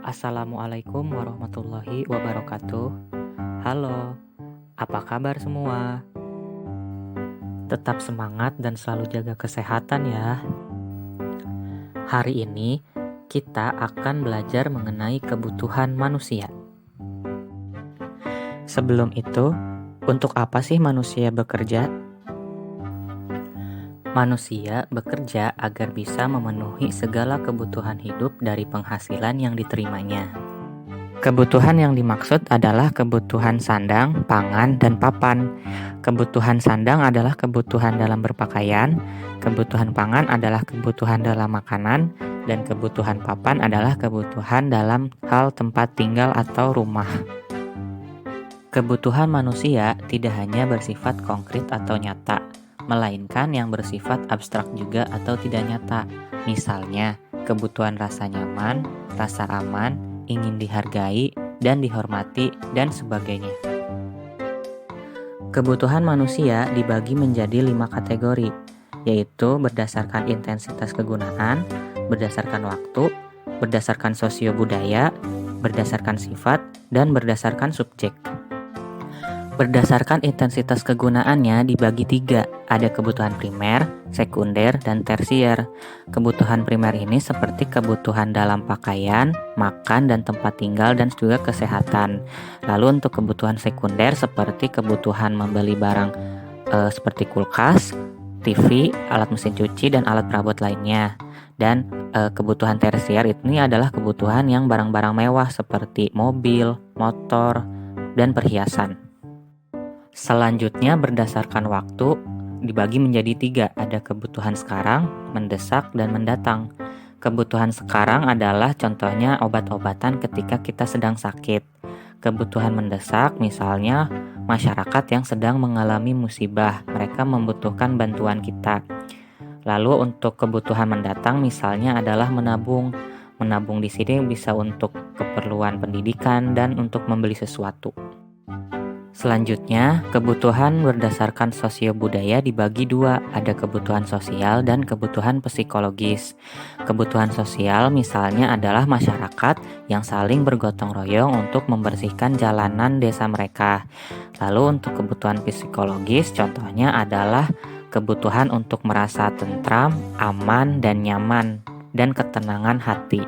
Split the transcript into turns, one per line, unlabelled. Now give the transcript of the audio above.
Assalamualaikum warahmatullahi wabarakatuh. Halo, apa kabar semua? Tetap semangat dan selalu jaga kesehatan ya. Hari ini kita akan belajar mengenai kebutuhan manusia. Sebelum itu, untuk apa sih manusia bekerja? Manusia bekerja agar bisa memenuhi segala kebutuhan hidup dari penghasilan yang diterimanya. Kebutuhan yang dimaksud adalah kebutuhan sandang, pangan, dan papan. Kebutuhan sandang adalah kebutuhan dalam berpakaian, kebutuhan pangan adalah kebutuhan dalam makanan, dan kebutuhan papan adalah kebutuhan dalam hal tempat tinggal atau rumah. Kebutuhan manusia tidak hanya bersifat konkret atau nyata, melainkan yang bersifat abstrak juga atau tidak nyata. Misalnya, kebutuhan rasa nyaman, rasa aman, ingin dihargai dan dihormati, dan sebagainya. Kebutuhan manusia dibagi menjadi 5 kategori, yaitu berdasarkan intensitas kegunaan, berdasarkan waktu, berdasarkan sosio-budaya, berdasarkan sifat, dan berdasarkan subjek. Berdasarkan intensitas kegunaannya dibagi 3, ada kebutuhan primer, sekunder, dan tersier. Kebutuhan primer ini seperti kebutuhan dalam pakaian, makan, dan tempat tinggal, dan juga kesehatan. Lalu untuk kebutuhan sekunder seperti kebutuhan membeli barang seperti kulkas, TV, alat mesin cuci, dan alat perabot lainnya. Dan kebutuhan tersier ini adalah kebutuhan yang barang-barang mewah seperti mobil, motor, dan perhiasan. Selanjutnya berdasarkan waktu dibagi menjadi 3, ada kebutuhan sekarang, mendesak, dan mendatang. Kebutuhan sekarang adalah contohnya obat-obatan ketika kita sedang sakit. Kebutuhan mendesak misalnya masyarakat yang sedang mengalami musibah, mereka membutuhkan bantuan kita. Lalu untuk kebutuhan mendatang misalnya adalah menabung. Menabung di sini bisa untuk keperluan pendidikan dan untuk membeli sesuatu. Selanjutnya, kebutuhan berdasarkan sosio-budaya dibagi 2, ada kebutuhan sosial dan kebutuhan psikologis. Kebutuhan sosial misalnya adalah masyarakat yang saling bergotong royong untuk membersihkan jalanan desa mereka. Lalu untuk kebutuhan psikologis contohnya adalah kebutuhan untuk merasa tentram, aman, dan nyaman, dan ketenangan hati.